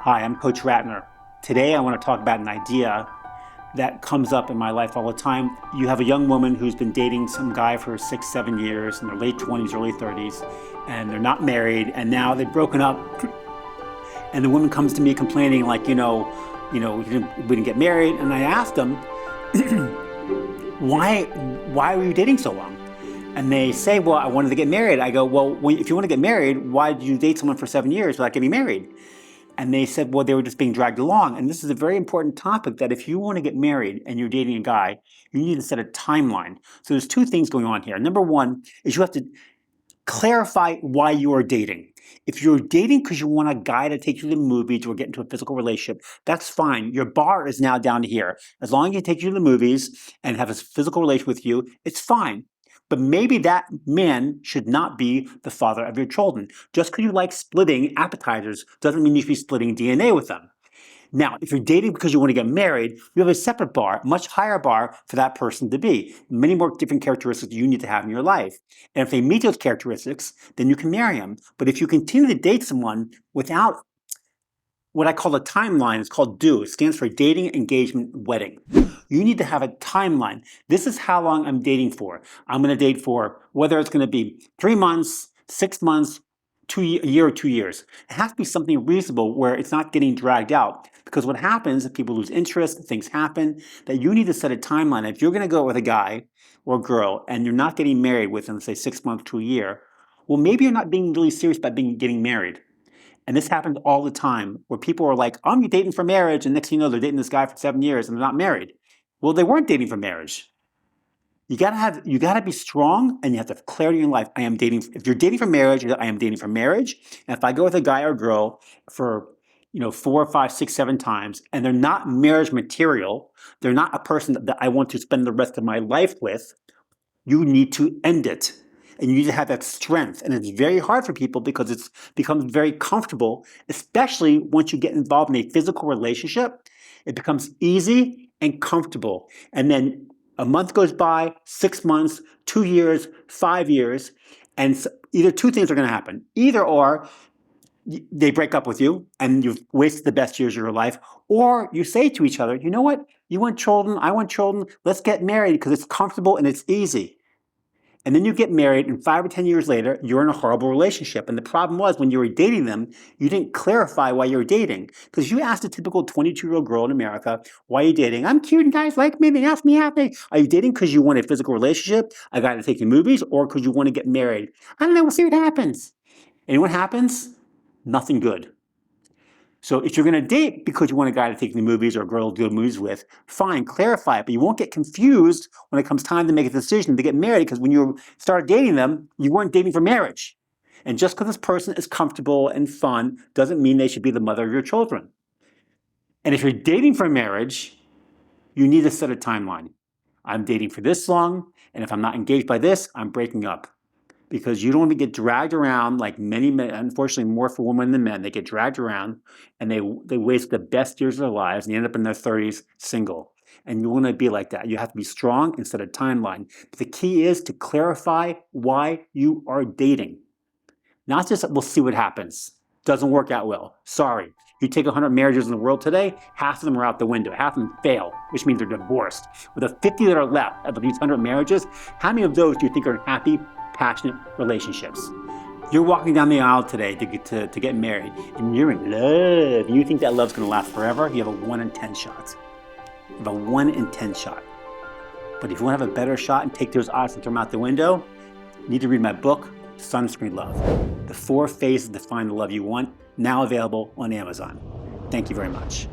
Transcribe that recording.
Hi, I'm Coach Ratner. Today I want to talk about an idea that comes up in my life all the time. You have a young woman who's been dating some guy for 6, 7 years in their late 20s, early 30s, and they're not married, and now they've broken up. And the woman comes to me complaining, like, we didn't get married. And I asked them, why were you dating so long? And they say, well, I wanted to get married. I go, well, if you want to get married, why did you date someone for 7 years without getting married? And they said, well, they were just being dragged along. And this is a very important topic, that if you want to get married and you're dating a guy, you need to set a timeline. So there's two things going on here. Number one is you have to clarify why you are dating. If you're dating because you want a guy to take you to the movies or get into a physical relationship, that's fine. Your bar is now down here. As long as he takes you to the movies and have a physical relationship with you, it's fine. But maybe that man should not be the father of your children. Just because you like splitting appetizers doesn't mean you should be splitting DNA with them. Now, if you're dating because you want to get married, you have a separate bar, much higher bar for that person to be. Many more different characteristics you need to have in your life. And if they meet those characteristics, then you can marry them. But if you continue to date someone without what I call a timeline, it's called DO. It stands for dating, engagement, wedding. You need to have a timeline. This is how long I'm dating for. I'm going to date for whether it's going to be 3 months, 6 months, a year or 2 years. It has to be something reasonable where it's not getting dragged out. Because what happens if people lose interest, things happen, that you need to set a timeline. If you're going to go with a guy or a girl and you're not getting married within, say, 6 months to a year, well, maybe you're not being really serious about getting married. And this happens all the time where people are like, I'm dating for marriage. And next thing you know, they're dating this guy for 7 years and they're not married. Well, they weren't dating for marriage. You gotta be strong, and you have to have clarity in life. If you're dating for marriage, I am dating for marriage. And if I go with a guy or girl for 4, 5, 6, 7 times, and they're not marriage material, they're not a person that I want to spend the rest of my life with, you need to end it. And you need to have that strength. And it's very hard for people because it becomes very comfortable, especially once you get involved in a physical relationship. It becomes easy and comfortable. And then a month goes by, 6 months, 2 years, 5 years, and either two things are going to happen. Either or they break up with you and you've wasted the best years of your life, or you say to each other, you know what? You want children, I want children, let's get married because it's comfortable and it's easy. And then you get married, and 5 or 10 years later, you're in a horrible relationship. And the problem was, when you were dating them, you didn't clarify why you were dating. Because you asked a typical 22-year-old girl in America, why are you dating? I'm cute and guys like me, they ask me out. Are you dating because you want a physical relationship, a guy to take you to movies, or because you want to get married? I don't know, we'll see what happens. And what happens? Nothing good. So if you're going to date because you want a guy to take you to the movies or a girl to go to movies with, fine, clarify it. But you won't get confused when it comes time to make a decision to get married, because when you started dating them, you weren't dating for marriage. And just because this person is comfortable and fun doesn't mean they should be the mother of your children. And if you're dating for marriage, you need to set a timeline. I'm dating for this long, and if I'm not engaged by this, I'm breaking up. Because you don't want to get dragged around like many men, unfortunately more for women than men. They get dragged around and they waste the best years of their lives and they end up in their 30s single. And you want to be like that. You have to be strong and set a timeline. But the key is to clarify why you are dating. Not just, we'll see what happens. Doesn't work out well. Sorry. You take 100 marriages in the world today, half of them are out the window. Half of them fail, which means they're divorced. With the 50 that are left of these 100 marriages, how many of those do you think are happy, passionate relationships? You're walking down the aisle today to get married, and you're in love. You think that love's going to last forever? You have a 1 in 10 shot. You have a 1 in 10 shot. But if you want to have a better shot and take those odds and throw them out the window, you need to read my book, Sunscreen Love. The 4 phases to find the love you want, now available on Amazon. Thank you very much.